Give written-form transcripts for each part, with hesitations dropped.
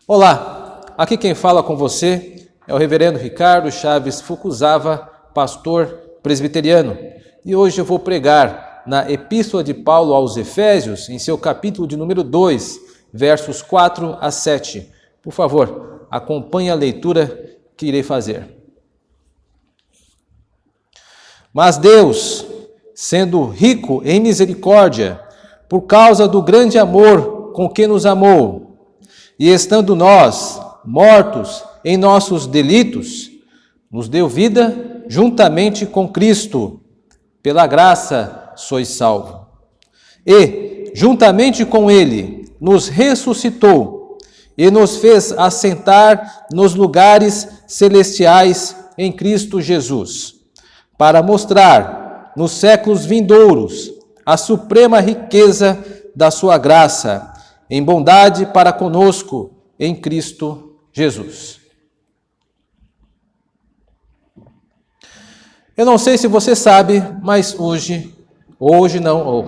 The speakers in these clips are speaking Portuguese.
Olá, aqui quem fala com você é o reverendo Ricardo Chaves Fukuzawa, pastor presbiteriano. E hoje eu vou pregar na Epístola de Paulo aos Efésios, em seu capítulo de número 2, versos 4 a 7. Por favor, acompanhe a leitura que irei fazer. Mas Deus, sendo rico em misericórdia, por causa do grande amor com que nos amou, e estando nós mortos em nossos delitos, nos deu vida juntamente com Cristo. Pela graça sois salvos. E, juntamente com Ele, nos ressuscitou e nos fez assentar nos lugares celestiais em Cristo Jesus, para mostrar nos séculos vindouros a suprema riqueza da sua graça, em bondade para conosco em Cristo Jesus. Eu não sei se você sabe, mas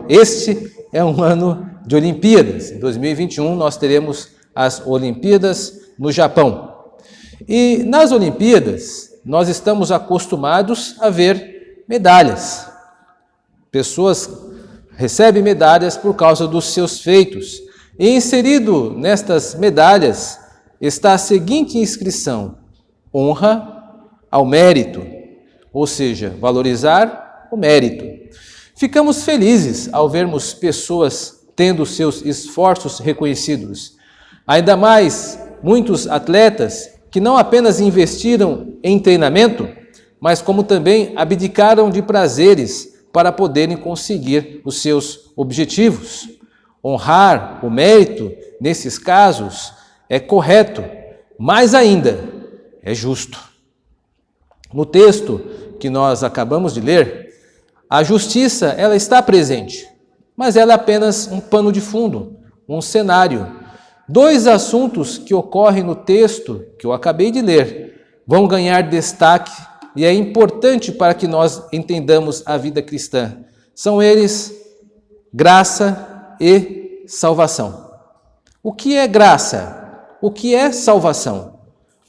este é um ano de Olimpíadas. Em 2021 nós teremos as Olimpíadas no Japão. E nas Olimpíadas nós estamos acostumados a ver medalhas. Pessoas recebem medalhas por causa dos seus feitos. E inserido nestas medalhas está a seguinte inscrição: honra ao mérito, ou seja, valorizar o mérito. Ficamos felizes ao vermos pessoas tendo seus esforços reconhecidos. Ainda mais muitos atletas que não apenas investiram em treinamento, mas como também abdicaram de prazeres para poderem conseguir os seus objetivos. Honrar o mérito, nesses casos, é correto, mas ainda é justo. No texto que nós acabamos de ler, a justiça ela está presente, mas ela é apenas um pano de fundo, um cenário. Dois assuntos que ocorrem no texto que eu acabei de ler vão ganhar destaque e é importante para que nós entendamos a vida cristã. São eles graça e salvação. O que é graça? O que é salvação?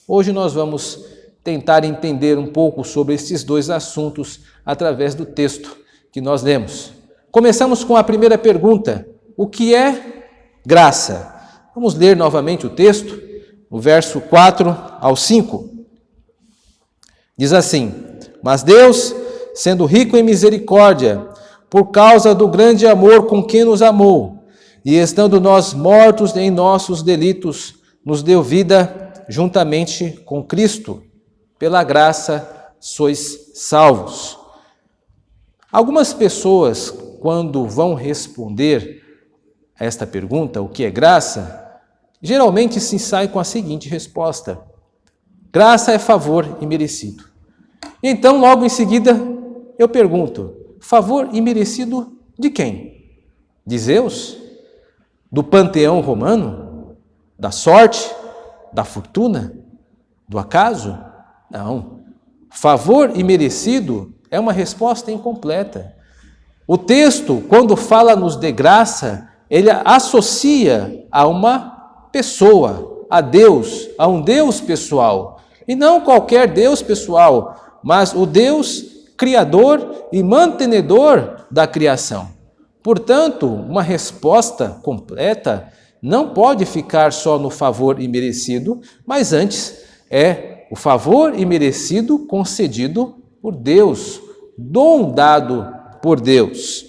Hoje nós vamos tentar entender um pouco sobre esses dois assuntos através do texto que nós lemos. Começamos com a primeira pergunta: o que é graça? Vamos ler novamente o texto, o verso 4 ao 5. Diz assim: mas Deus, sendo rico em misericórdia, por causa do grande amor com que nos amou, e estando nós mortos em nossos delitos, nos deu vida juntamente com Cristo. Pela graça sois salvos. Algumas pessoas, quando vão responder a esta pergunta, o que é graça, geralmente se saem com a seguinte resposta: graça é favor imerecido. Então, logo em seguida, eu pergunto: favor imerecido de quem? De Zeus? Do panteão romano? Da sorte? Da fortuna? Do acaso? Não. Favor imerecido é uma resposta incompleta. O texto, quando fala-nos de graça, ele associa a uma pessoa, a Deus, a um Deus pessoal. E não qualquer Deus pessoal, mas o Deus criador e mantenedor da criação. Portanto, uma resposta completa não pode ficar só no favor imerecido, mas antes é o favor imerecido concedido por Deus, dom dado por Deus.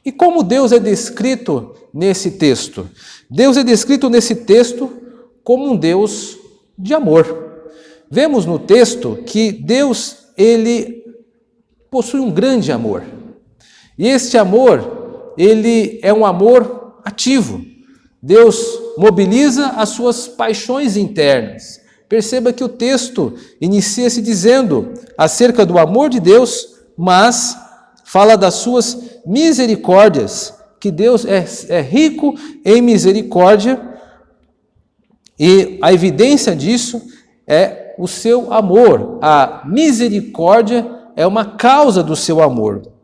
E como Deus é descrito nesse texto? Deus é descrito nesse texto como um Deus de amor. Vemos no texto que Deus, ele possui um grande amor. E este amor, ele é um amor ativo. Deus mobiliza as suas paixões internas. Perceba que o texto inicia-se dizendo acerca do amor de Deus, mas fala das suas misericórdias, que Deus é rico em misericórdia, e a evidência disso é o seu amor. A misericórdia é uma causa do seu amor.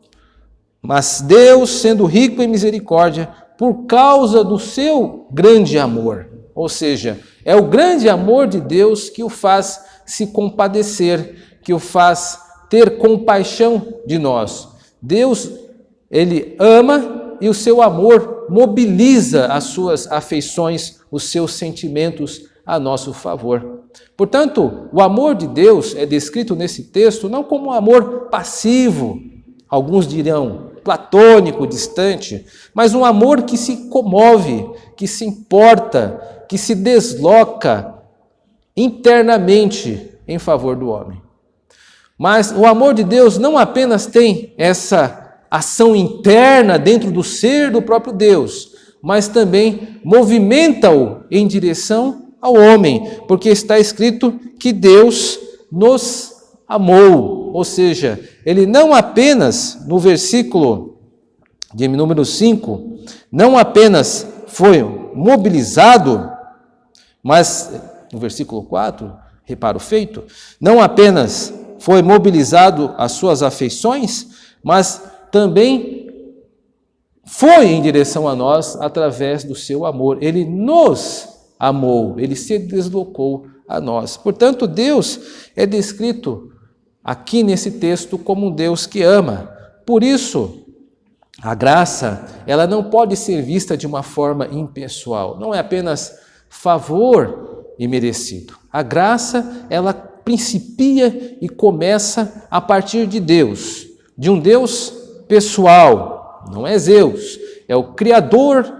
Mas Deus, sendo rico em misericórdia, por causa do seu grande amor. ou seja, é o grande amor de Deus que o faz se compadecer, que o faz ter compaixão de nós. Deus, ele ama e o seu amor mobiliza as suas afeições, os seus sentimentos a nosso favor. Portanto, o amor de Deus é descrito nesse texto não como um amor passivo, alguns dirão platônico, distante, mas um amor que se comove, que se importa, que se desloca internamente em favor do homem. Mas o amor de Deus não apenas tem essa ação interna dentro do ser do próprio Deus, mas também movimenta-o em direção ao homem, porque está escrito que Deus nos amou, ou seja, ele não apenas, no versículo de número 5, não apenas foi mobilizado, mas no versículo 4, repara o feito, não apenas foi mobilizado as suas afeições, mas também foi em direção a nós através do seu amor. Ele nos amou, ele se deslocou a nós. Portanto, Deus é descrito aqui nesse texto como um Deus que ama. Por isso, a graça, ela não pode ser vista de uma forma impessoal. Não é apenas favor imerecido. A graça, ela principia e começa a partir de Deus, de um Deus pessoal. Não é Zeus, é o Criador,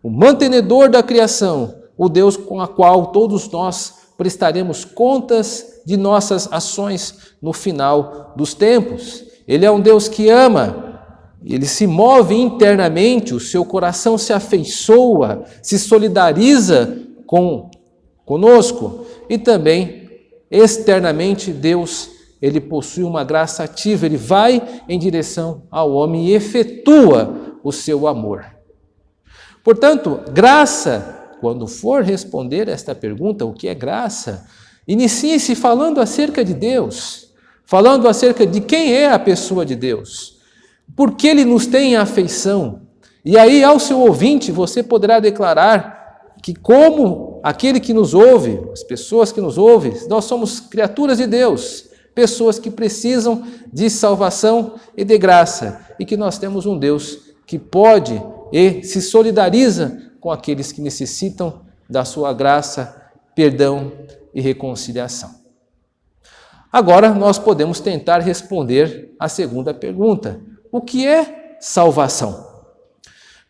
o mantenedor da criação, o Deus com a qual todos nós prestaremos contas de nossas ações no final dos tempos. Ele é um Deus que ama, ele se move internamente, o seu coração se afeiçoa, se solidariza conosco e também externamente Deus, ele possui uma graça ativa, ele vai em direção ao homem e efetua o seu amor. Portanto, graça, quando for responder esta pergunta, o que é graça, inicie-se falando acerca de Deus, falando acerca de quem é a pessoa de Deus, por que ele nos tem afeição. E aí, ao seu ouvinte, você poderá declarar que, como aquele que nos ouve, as pessoas que nos ouvem, nós somos criaturas de Deus, pessoas que precisam de salvação e de graça, e que nós temos um Deus que pode e se solidariza com aqueles que necessitam da sua graça, perdão e reconciliação. Agora nós podemos tentar responder a segunda pergunta: o que é salvação?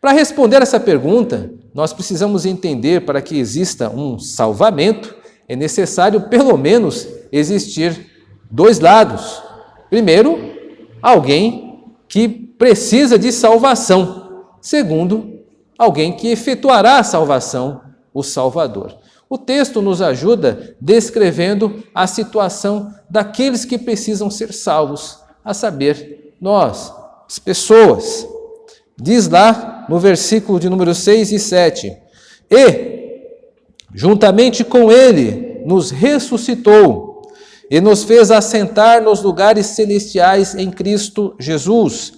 Para responder essa pergunta, nós precisamos entender, para que exista um salvamento, é necessário pelo menos existir dois lados. Primeiro, alguém que precisa de salvação. Segundo, alguém que efetuará a salvação, o Salvador. O texto nos ajuda descrevendo a situação daqueles que precisam ser salvos, a saber, nós, as pessoas. Diz lá no versículo de número 6 e 7, e, juntamente com ele, nos ressuscitou e nos fez assentar nos lugares celestiais em Cristo Jesus,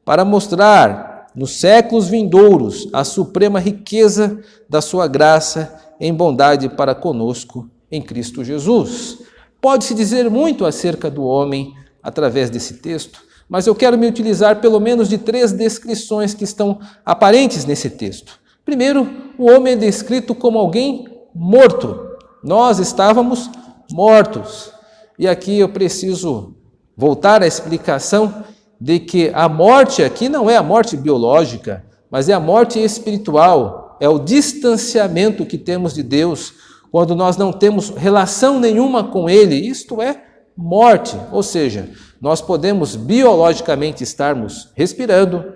para mostrar nos séculos vindouros a suprema riqueza da sua graça em bondade para conosco em Cristo Jesus. Pode-se dizer muito acerca do homem através desse texto, mas eu quero me utilizar pelo menos de 3 descrições que estão aparentes nesse texto. Primeiro, o homem é descrito como alguém morto. Nós estávamos mortos. E aqui eu preciso voltar à explicação de que a morte aqui não é a morte biológica, mas é a morte espiritual, é o distanciamento que temos de Deus quando nós não temos relação nenhuma com Ele, isto é morte, ou seja, nós podemos biologicamente estarmos respirando,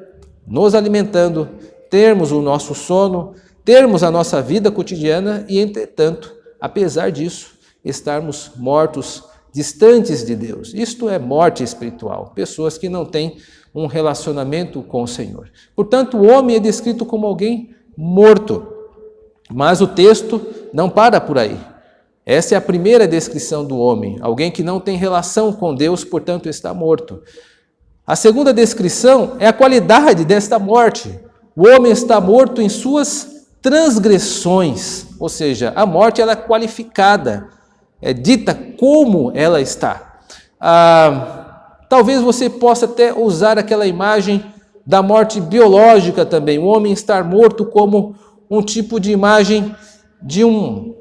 nos alimentando, termos o nosso sono, termos a nossa vida cotidiana e, entretanto, apesar disso, estarmos mortos, distantes de Deus. Isto é morte espiritual, pessoas que não têm um relacionamento com o Senhor. Portanto, o homem é descrito como alguém morto, mas o texto não para por aí. Essa é a primeira descrição do homem, alguém que não tem relação com Deus, portanto está morto. A segunda descrição é a qualidade desta morte. O homem está morto em suas transgressões, ou seja, a morte ela é qualificada, é dita como ela está. Talvez você possa até usar aquela imagem da morte biológica também, o homem estar morto como um tipo de imagem de um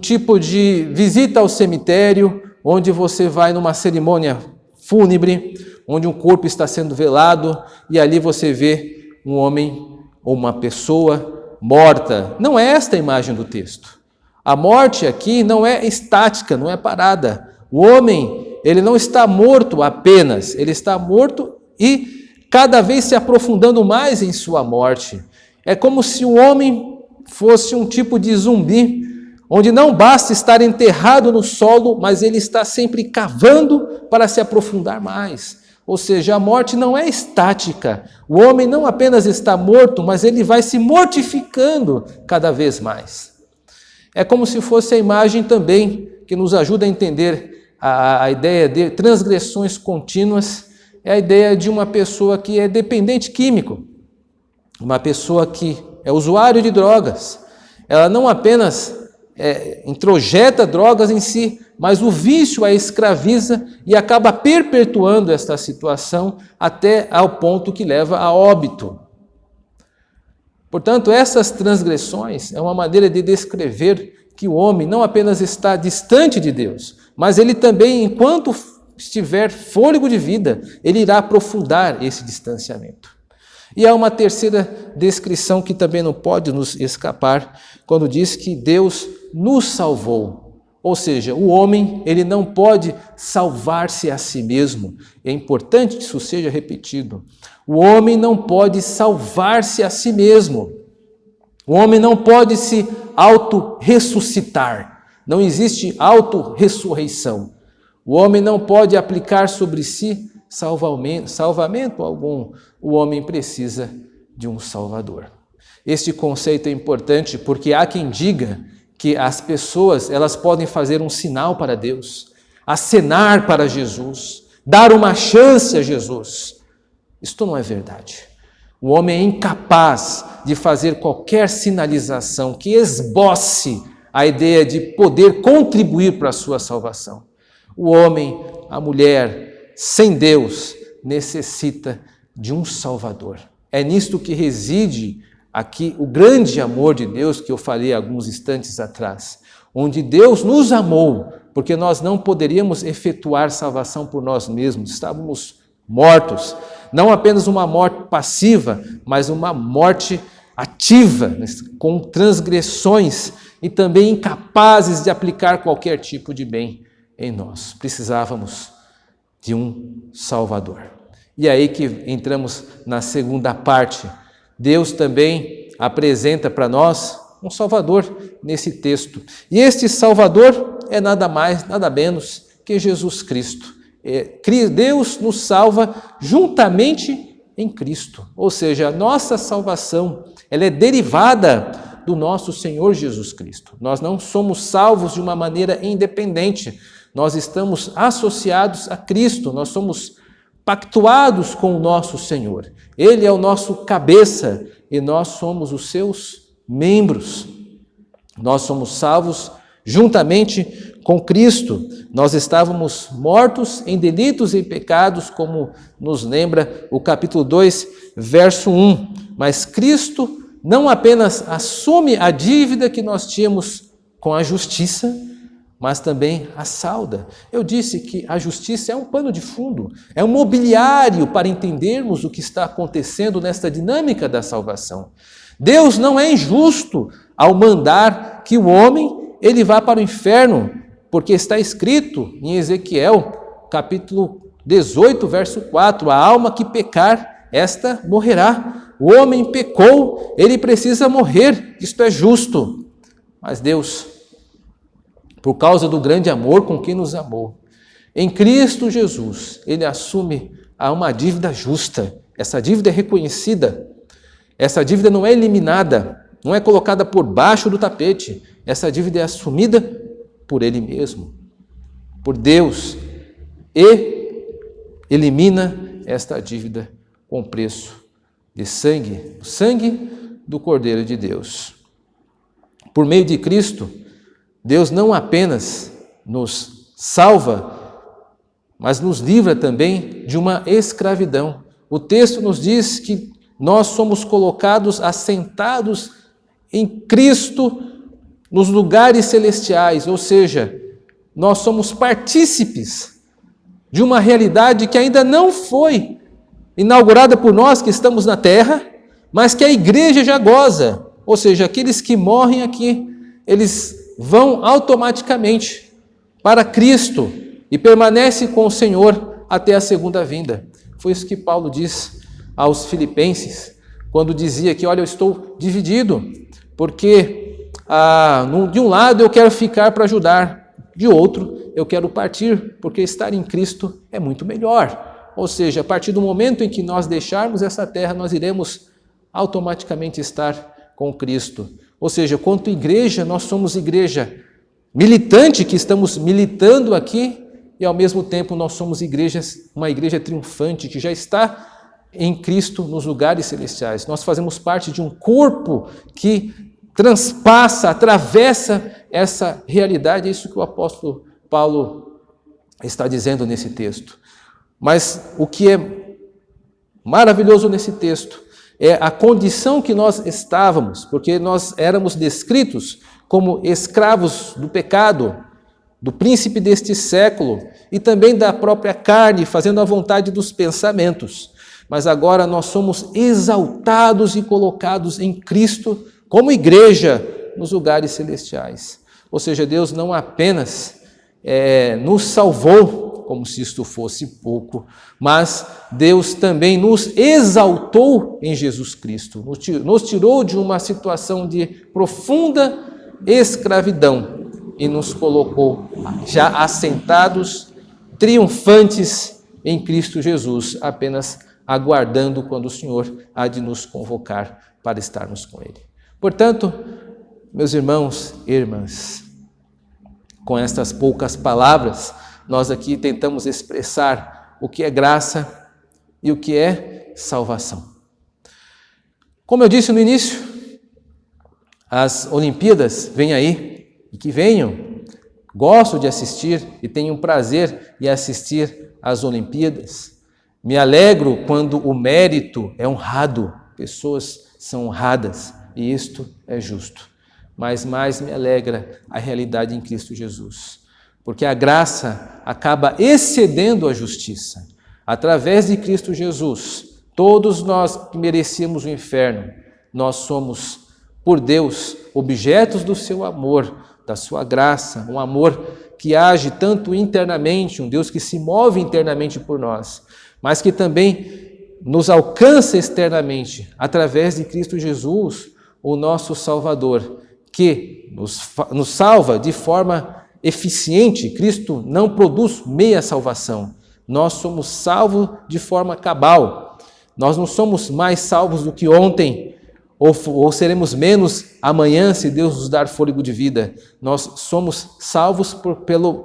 tipo de visita ao cemitério, onde você vai numa cerimônia fúnebre, onde um corpo está sendo velado, e ali você vê um homem ou uma pessoa morta. Não é esta a imagem do texto. A morte aqui não é estática, não é parada. O homem, ele não está morto apenas, ele está morto e cada vez se aprofundando mais em sua morte. É como se o homem fosse um tipo de zumbi, onde não basta estar enterrado no solo, mas ele está sempre cavando para se aprofundar mais. Ou seja, a morte não é estática. O homem não apenas está morto, mas ele vai se mortificando cada vez mais. É como se fosse a imagem também que nos ajuda a entender a ideia de transgressões contínuas, é a ideia de uma pessoa que é dependente químico, uma pessoa que é usuário de drogas. Ela não apenas introjeta drogas em si, mas o vício a escraviza e acaba perpetuando esta situação até ao ponto que leva a óbito. Portanto, essas transgressões é uma maneira de descrever que o homem não apenas está distante de Deus, mas ele também, enquanto estiver fôlego de vida, ele irá aprofundar esse distanciamento. E há uma terceira descrição que também não pode nos escapar, quando diz que Deus nos salvou. Ou seja, o homem, ele não pode salvar-se a si mesmo. É importante que isso seja repetido. O homem não pode salvar-se a si mesmo. O homem não pode se auto-ressuscitar. Não existe auto-ressurreição. O homem não pode aplicar sobre si salvamento algum. O homem precisa de um Salvador. Este conceito é importante porque há quem diga que as pessoas elas podem fazer um sinal para Deus, acenar para Jesus, dar uma chance a Jesus. Isto não é verdade. O homem é incapaz de fazer qualquer sinalização que esboce a ideia de poder contribuir para a sua salvação. O homem, a mulher, sem Deus, necessita de um Salvador. É nisto que reside aqui o grande amor de Deus que eu falei alguns instantes atrás, onde Deus nos amou, porque nós não poderíamos efetuar salvação por nós mesmos, estávamos mortos. Não apenas uma morte passiva, mas uma morte ativa, com transgressões e também incapazes de aplicar qualquer tipo de bem em nós. Precisávamos de um Salvador. E aí que entramos na segunda parte. Deus também apresenta para nós um Salvador nesse texto. E este Salvador é nada mais, nada menos que Jesus Cristo. Deus nos salva juntamente em Cristo. Ou seja, a nossa salvação ela é derivada do nosso Senhor Jesus Cristo. Nós não somos salvos de uma maneira independente. Nós estamos associados a Cristo, nós somos pactuados com o nosso Senhor. Ele é o nosso cabeça e nós somos os seus membros. Nós somos salvos juntamente com Cristo. Nós estávamos mortos em delitos e pecados, como nos lembra o capítulo 2, verso 1. Mas Cristo não apenas assume a dívida que nós tínhamos com a justiça, mas também a salda. Eu disse que a justiça é um pano de fundo, é um mobiliário para entendermos o que está acontecendo nesta dinâmica da salvação. Deus não é injusto ao mandar que o homem ele vá para o inferno, porque está escrito em Ezequiel, capítulo 18, verso 4, a alma que pecar, esta morrerá. O homem pecou, ele precisa morrer, isto é justo. Mas Deus, por causa do grande amor com que nos amou, em Cristo Jesus, ele assume uma dívida justa. Essa dívida é reconhecida, essa dívida não é eliminada, não é colocada por baixo do tapete, essa dívida é assumida por ele mesmo, por Deus, e elimina esta dívida com preço de sangue, o sangue do Cordeiro de Deus. Por meio de Cristo, Deus não apenas nos salva, mas nos livra também de uma escravidão. O texto nos diz que nós somos colocados, assentados em Cristo nos lugares celestiais, ou seja, nós somos partícipes de uma realidade que ainda não foi inaugurada por nós que estamos na terra, mas que a igreja já goza, ou seja, aqueles que morrem aqui, eles vão automaticamente para Cristo e permanecem com o Senhor até a segunda vinda. Foi isso que Paulo diz aos Filipenses, quando dizia que, olha, eu estou dividido, porque de um lado eu quero ficar para ajudar, de outro eu quero partir, porque estar em Cristo é muito melhor. Ou seja, a partir do momento em que nós deixarmos essa terra, nós iremos automaticamente estar com Cristo. Ou seja, quanto igreja, nós somos igreja militante, que estamos militando aqui, e ao mesmo tempo nós somos uma igreja triunfante, que já está em Cristo nos lugares celestiais. Nós fazemos parte de um corpo que transpassa, atravessa essa realidade. É isso que o apóstolo Paulo está dizendo nesse texto. Mas o que é maravilhoso nesse texto é a condição que nós estávamos, porque nós éramos descritos como escravos do pecado, do príncipe deste século e também da própria carne, fazendo a vontade dos pensamentos. Mas agora nós somos exaltados e colocados em Cristo como igreja nos lugares celestiais. Ou seja, Deus não apenas nos salvou, como se isto fosse pouco, mas Deus também nos exaltou em Jesus Cristo, nos tirou de uma situação de profunda escravidão e nos colocou já assentados, triunfantes em Cristo Jesus, apenas aguardando quando o Senhor há de nos convocar para estarmos com Ele. Portanto, meus irmãos e irmãs, com estas poucas palavras, nós aqui tentamos expressar o que é graça e o que é salvação. Como eu disse no início, as Olimpíadas vêm aí, e que venham. Gosto de assistir e tenho prazer em assistir às Olimpíadas. Me alegro quando o mérito é honrado, pessoas são honradas, e isto é justo. Mas mais me alegra a realidade em Cristo Jesus, porque a graça acaba excedendo a justiça. Através de Cristo Jesus, todos nós que merecíamos o inferno, nós somos, por Deus, objetos do seu amor, da sua graça, um amor que age tanto internamente, um Deus que se move internamente por nós, mas que também nos alcança externamente, através de Cristo Jesus, o nosso Salvador, que nos salva de forma eficiente. Cristo não produz meia salvação, nós somos salvos de forma cabal. Nós não somos mais salvos do que ontem, ou seremos menos amanhã, se Deus nos dar fôlego de vida. Nós somos salvos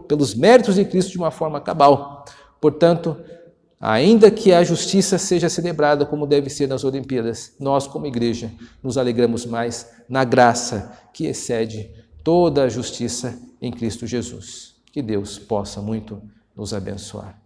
pelos méritos de Cristo de uma forma cabal. Portanto, ainda que a justiça seja celebrada como deve ser nas Olimpíadas, nós, como igreja, nos alegramos mais na graça que excede toda a justiça em Cristo Jesus. Que Deus possa muito nos abençoar.